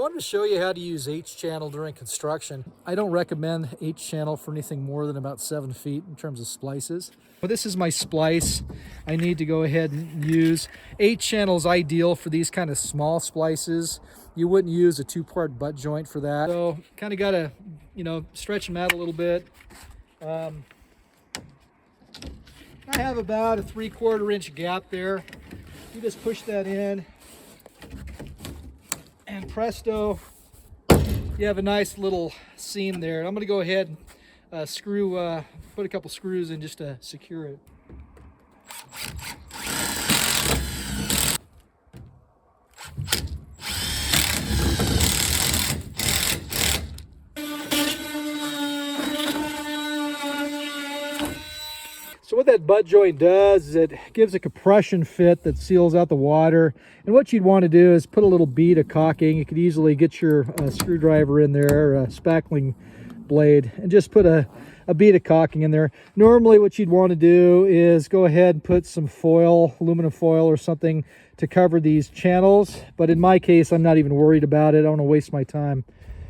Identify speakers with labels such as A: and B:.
A: I wanted to show you how to use H-channel during construction. I don't recommend H-channel for anything more than about 7 feet in terms of splices. But this is my splice I need to go ahead and use. H-channel is ideal for these kind of small splices. You wouldn't use a 2-part butt joint for that. So kind of got to, stretch them out a little bit. I have about a 3/4 inch gap there. You just push that in, and presto, you have a nice little seam there. I'm going to go ahead and put a couple screws in just to secure it. So what that butt joint does is it gives a compression fit that seals out the water. And what you'd want to do is put a little bead of caulking. You could easily get your screwdriver in there, a spackling blade, and just put a bead of caulking in there. Normally what you'd want to do is go ahead and put some foil, aluminum foil or something to cover these channels. But in my case, I'm not even worried about it. I don't want to waste my time